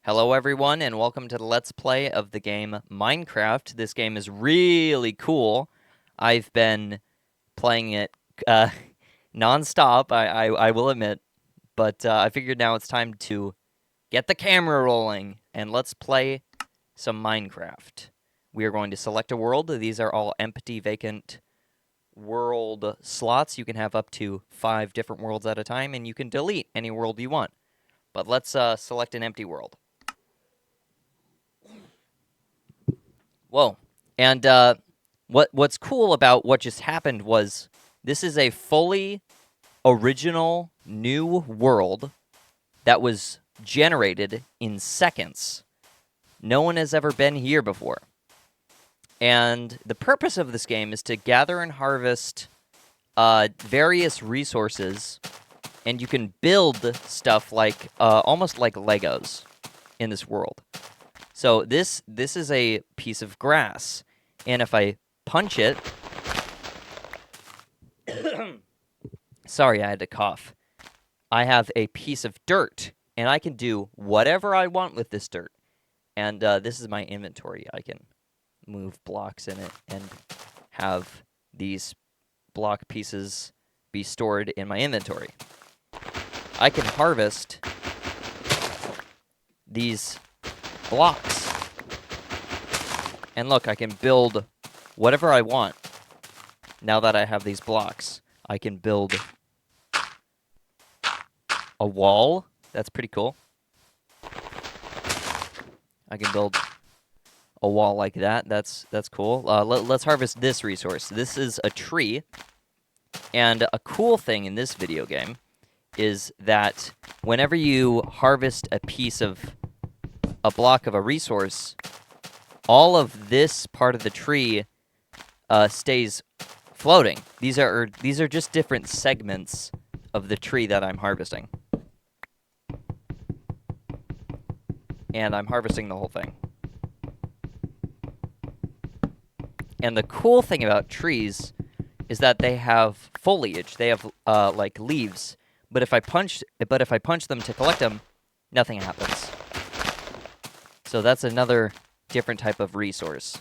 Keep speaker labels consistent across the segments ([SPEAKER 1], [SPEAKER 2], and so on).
[SPEAKER 1] Hello everyone and welcome to the Let's Play of the game Minecraft. This game is really cool. I've been playing it uh, non-stop, I will admit, but I figured now it's time to get the camera rolling and let's play some Minecraft. We are going to select a world. These are all empty, vacant world slots. You can have up to 5 different worlds at a time and you can delete any world you want. But let's select an empty world. Whoa. And what's cool about what just happened was this is a fully original new world that was generated in seconds. No one has ever been here before. And the purpose of this game is to gather and harvest various resources, and you can build stuff like almost like Legos in this world. So this is a piece of grass, and if I punch it, sorry, I had to cough. I have a piece of dirt, and I can do whatever I want with this dirt. And this is my inventory. I can move blocks in it and have these block pieces be stored in my inventory. I can harvest these blocks. And look, I can build whatever I want. Now that I have these blocks, I can build a wall. That's pretty cool. I can build a wall like that. That's cool. Let's harvest this resource. This is a tree. And a cool thing in this video game is that whenever you harvest a block of a resource, all of this part of the tree stays floating. These are just different segments of the tree that I'm harvesting. And I'm harvesting the whole thing. And the cool thing about trees is that they have foliage. They have like leaves. But if I punch them to collect them, nothing happens. So that's another different type of resource.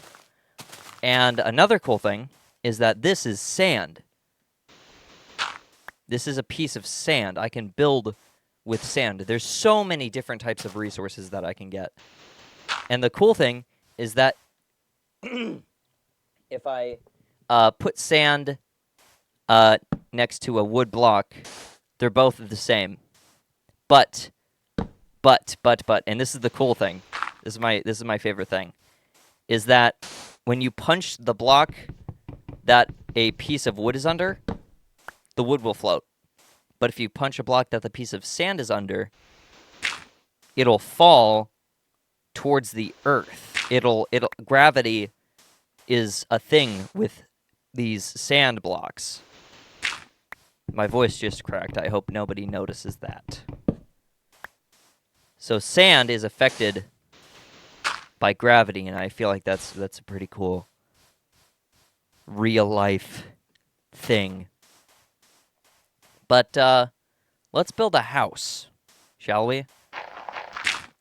[SPEAKER 1] And another cool thing is that this is sand. This is a piece of sand. I can build with sand. There's so many different types of resources that I can get. And the cool thing is that if I put sand next to a wood block, they're both the same. But, and this is the cool thing. This is my favorite thing, is that when you punch the block that a piece of wood is under, the wood will float. But if you punch a block that the piece of sand is under, it'll fall towards the earth. Gravity is a thing with these sand blocks. My voice just cracked. I hope nobody notices that. So sand is affected by gravity, and I feel like that's a pretty cool real life thing. But let's build a house, shall we?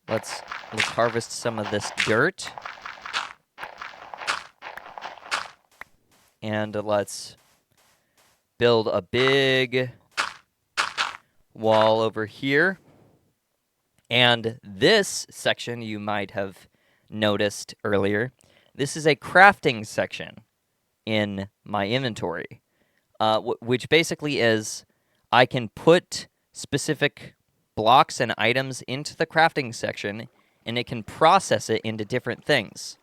[SPEAKER 1] Let's harvest some of this dirt. And let's build a big wall over here. And this section you might have noticed earlier, this is a crafting section in my inventory, which basically is I can put specific blocks and items into the crafting section, and it can process it into different things,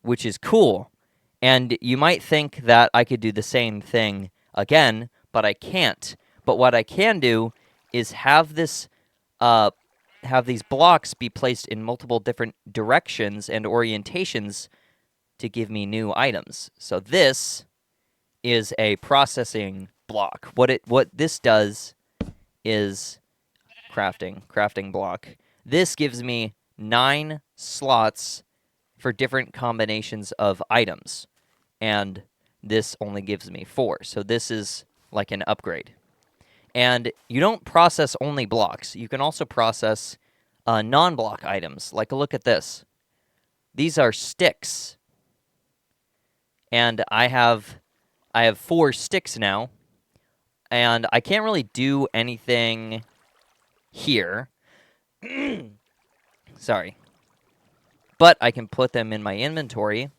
[SPEAKER 1] which is cool. And you might think that I could do the same thing again, but I can't. But what I can do is have these blocks be placed in multiple different directions and orientations to give me new items. So this is a processing block. What this does is crafting block. This gives me 9 slots for different combinations of items. And this only gives me 4. So this is like an upgrade. And you don't process only blocks. You can also process non-block items. Like, look at this. These are sticks. And I have 4 sticks now. And I can't really do anything here. Sorry. But I can put them in my inventory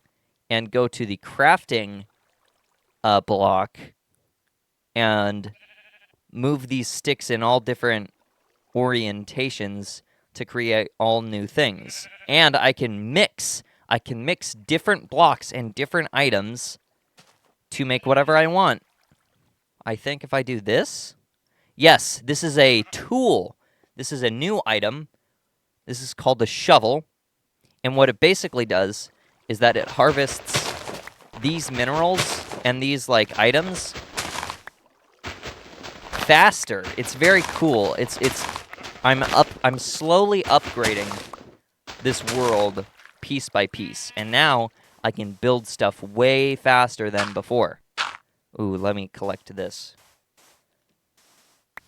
[SPEAKER 1] and go to the crafting block and move these sticks in all different orientations to create all new things. And I can mix different blocks and different items to make whatever I want. I think if I do this, yes, this is a tool. This is a new item. This is called the shovel. And what it basically does is that it harvests these minerals and these like items faster. It's very cool. I'm slowly upgrading this world piece by piece. And now I can build stuff way faster than before. Ooh, let me collect this.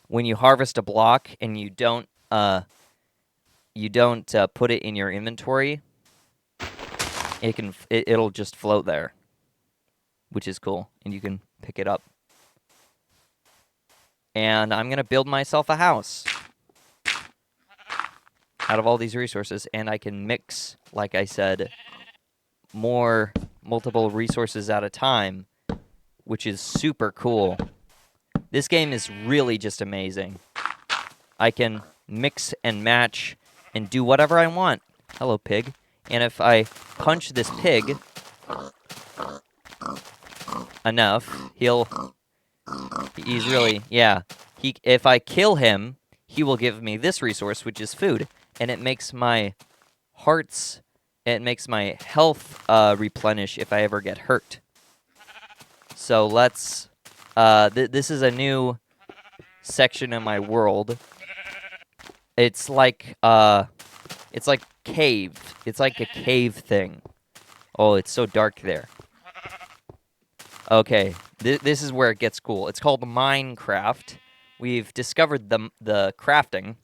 [SPEAKER 1] When you harvest a block and you don't put it in your inventory, it'll just float there, which is cool, and you can pick it up. And I'm gonna build myself a house out of all these resources, and I can mix, like I said, multiple resources at a time, which is super cool. This game is really just amazing. I can mix and match and do whatever I want. Hello, pig. And if I punch this pig enough, he's really, yeah. If I kill him, he will give me this resource, which is food. And it makes my health replenish if I ever get hurt. So let's, this is a new section in my world. It's like cave. It's like a cave thing. Oh, it's so dark there. Okay, this is where it gets cool. It's called Minecraft. We've discovered the crafting.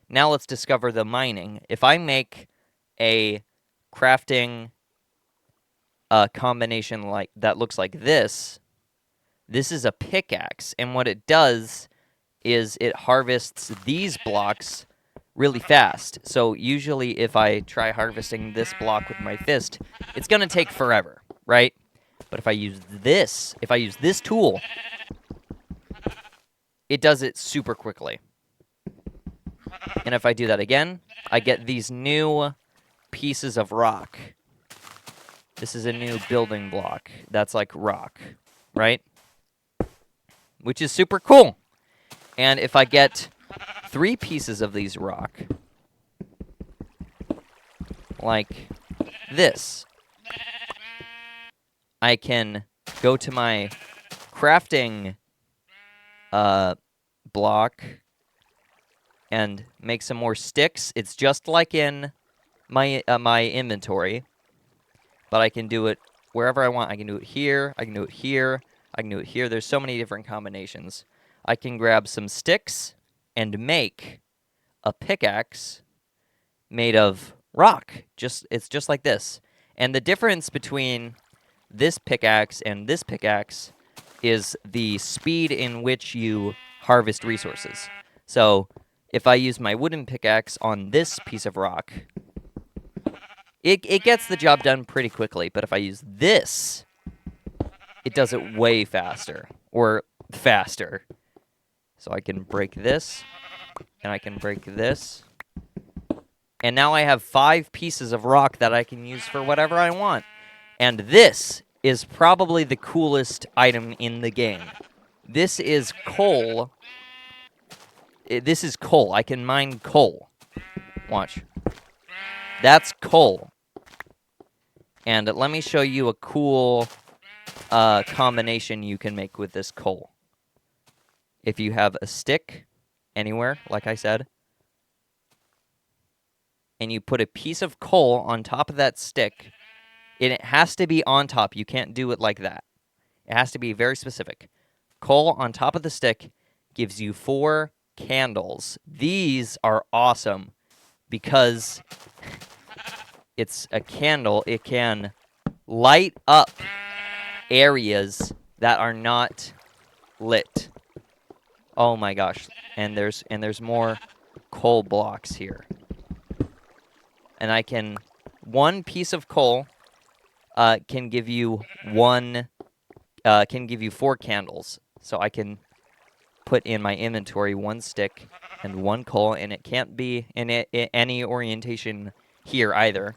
[SPEAKER 1] Now let's discover the mining. If I make a crafting combination like that looks like this is a pickaxe, and what it does is it harvests these blocks really fast. So usually if I try harvesting this block with my fist, it's going to take forever, right? But if I use this tool, it does it super quickly. And if I do that again, I get these new pieces of rock. This is a new building block that's like rock, right? Which is super cool. And if I get 3 pieces of these rock, like this, I can go to my crafting block and make some more sticks. It's just like in my inventory, but I can do it wherever I want. I can do it here, I can do it here, I can do it here. There's so many different combinations. I can grab some sticks and make a pickaxe made of rock. It's just like this. And the difference between this pickaxe and this pickaxe is the speed in which you harvest resources. So if I use my wooden pickaxe on this piece of rock, it gets the job done pretty quickly. But if I use this, it does it way faster, or faster. So I can break this, and I can break this. And now I have 5 pieces of rock that I can use for whatever I want. And this is probably the coolest item in the game. This is coal. This is coal. I can mine coal. Watch. That's coal. And let me show you a cool combination you can make with this coal. If you have a stick anywhere, like I said, and you put a piece of coal on top of that stick, and it has to be on top. You can't do it like that. It has to be very specific. Coal on top of the stick gives you 4 candles. These are awesome because it's a candle, it can light up areas that are not lit. Oh my gosh. And there's more coal blocks here. And I can one piece of coal can give you can give you 4 candles. So I can put in my inventory 1 stick and 1 coal, and it can't be in any orientation here either.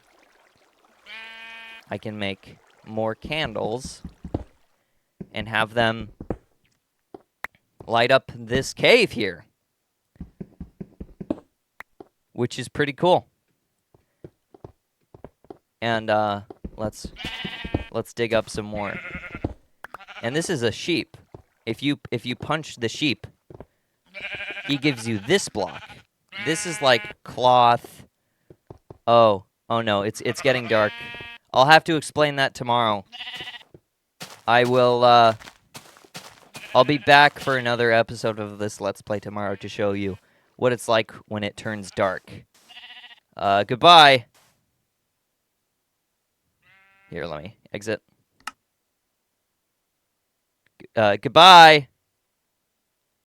[SPEAKER 1] I can make more candles and have them light up this cave here, which is pretty cool. And let's dig up some more. And this is a sheep. If you punch the sheep, he gives you this block. This is like cloth. Oh no, it's getting dark. I'll have to explain that tomorrow. I will I'll be back for another episode of this Let's Play tomorrow to show you what it's like when it turns dark. Goodbye. Here, let me exit. Goodbye.